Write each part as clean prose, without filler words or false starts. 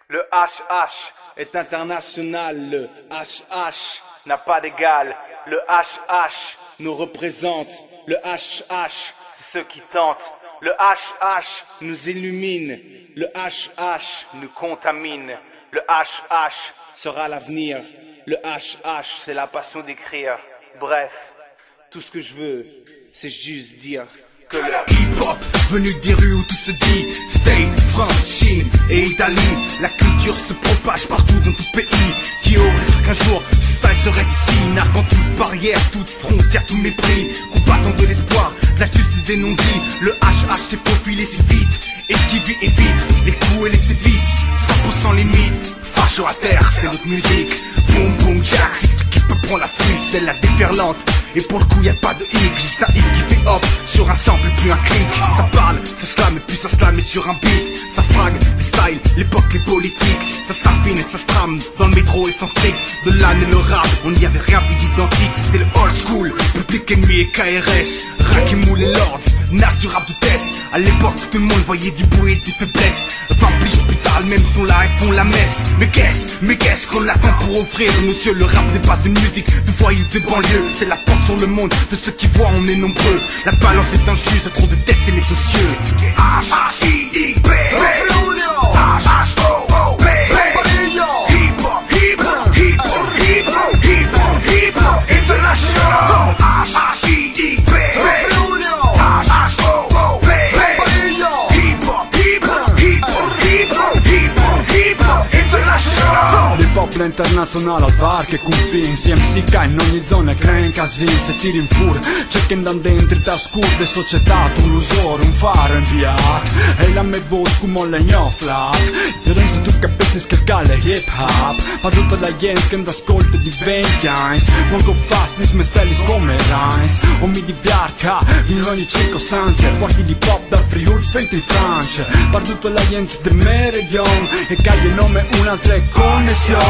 Le HH est international, le HH n'a pas d'égal. Le HH nous représente, le HH c'est ceux qui tentent. Le HH nous illumine, le HH nous contamine. Le HH sera l'avenir, le HH c'est la passion d'écrire. Bref, tout ce que je veux, c'est juste dire que le hip-hop venu des rues où tout se dit. State, France, Chine et Italie. La culture se propage partout dans tout pays. Qui aurait cru qu'un jour ce style serait ici, narguant toute barrière, toute frontière, tout mépris, combattant de l'espoir, de la justice des non-dits. Le HH s'est faufilé si vite, esquive et évite les coups et les sévices. 100% sans limite, facho à terre, c'est notre musique. Boom boom jack, c'est tout qui peut prendre la fuite, c'est la déferlante. Et pour le coup y'a pas de hic, juste un hic qui fait hop sur un sample plus un clic. Ça parle, ça slame et puis ça slame sur un beat. Ça frague les styles, l'époque, les politiques. Ça s'affine et ça se trame dans le métro et sans fric. De l'âne et le rap, on n'y avait rien vu d'identique. C'était le old school, Public Enemy et KRS. Rakim et Lords, Nas du rap de test. À l'époque tout le monde voyait du bruit et des faiblesses. 20 piges plus tard, le même sont là et font la messe. Mais qu'est-ce qu'on attend pour offrir, monsieur? Le rap n'est pas une musique de voyous de banlieue. C'est la porte sur le monde de ceux qui voient, on est nombreux. La balance est injuste, trop de textes et les socieux. H-H-I-I-P H-H-O-O-P Hip-hop, hip-hop, hip-hop, hip-hop, hip-hop, hip-hop international. H-H-I-I-P H-H-O-O-P Hip-hop, hip-hop, hip-hop, hip-hop, hip-hop, hip-hop international. L'hip-hop internazionale al varche confini. CMC in ogni zona e crea un casino. Se tiri in furia cercando dentro da scurde società. Un lusore, un faro inviato. E la me voce come le gnoflat. Io penso tu capisci scaricare hip hop. Ma tutta la gente che ascolta di vecchiais. Molto fast, nis me stellis come Reins. O mi diverta in ogni circostanza. Porti di pop dal Friul fente in Francia. Per tutta la gente del meridione. E caglia nome un'altra connessione.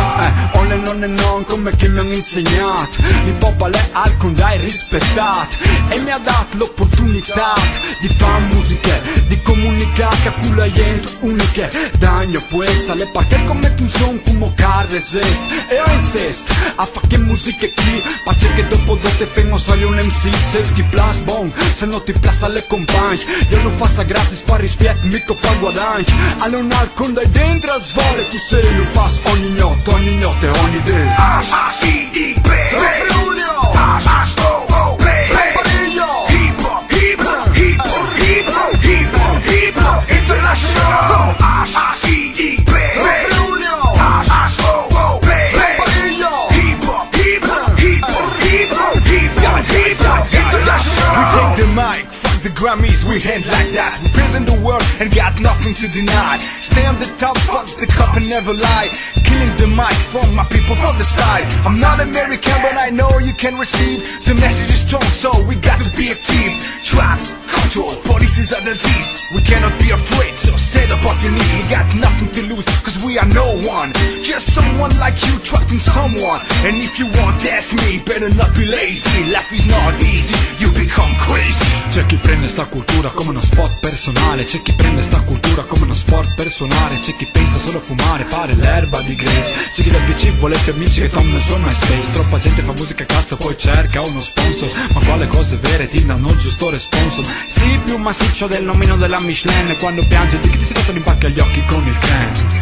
Ho le nonne non come che mi hanno insegnato. L'hip hop alle alcun dai rispettato. E mi ha dato l'opportunità di fare musiche, di comunicare con la gente uniche. Daño puesta, le parche come un son come car resist. E ho insist a fare che musiche qui. Pace che dopo dote fengo sale un MC. Se ti plas bon, se non ti plas alle compagne. Io lo faccio gratis per rispetto, mica per guadagno. Alle un alcun dai dentro a svole. Tu sei lo fas ogni notte e ogni day. H-H-I-I-P H-H-O-O-P Hip-hop, hip-hop, hip-hop, hip-hop, hip-hop, hip-hop international. H-H-I-I-P H-H-O-O-P Hip-hop, hip-hop, hip-hop, hip-hop, hip-hop, hip-hop international. We take the mic, fuck the Grammys, we hand like that. We present the world and got nothing to deny. Stay on the top, fuck the cup and never lie. Killing the mic for my people from the start. I'm not American but I know you can receive. The message is strong so we got to be active. Traps, control, police is a disease. We cannot be afraid so stand up off your knees. We got nothing to lose cause we are no one. Just someone like you trapped in someone. And if you want to ask me better not be lazy. Life is not easy, you become crazy. C'è chi prende sta cultura come uno spot personale. C'è chi prende sta cultura come uno sport per suonare. C'è chi pensa solo a fumare, fare l'erba di Grace. C'è chi dal PC volete amici che tomano su MySpace. Troppa gente fa musica cazzo poi cerca uno sponsor. Ma quale cose vere ti danno il giusto responso. Sì, più massiccio del nomino della Michelin. Quando piange di chi ti si fatto l'impacca agli occhi con il can.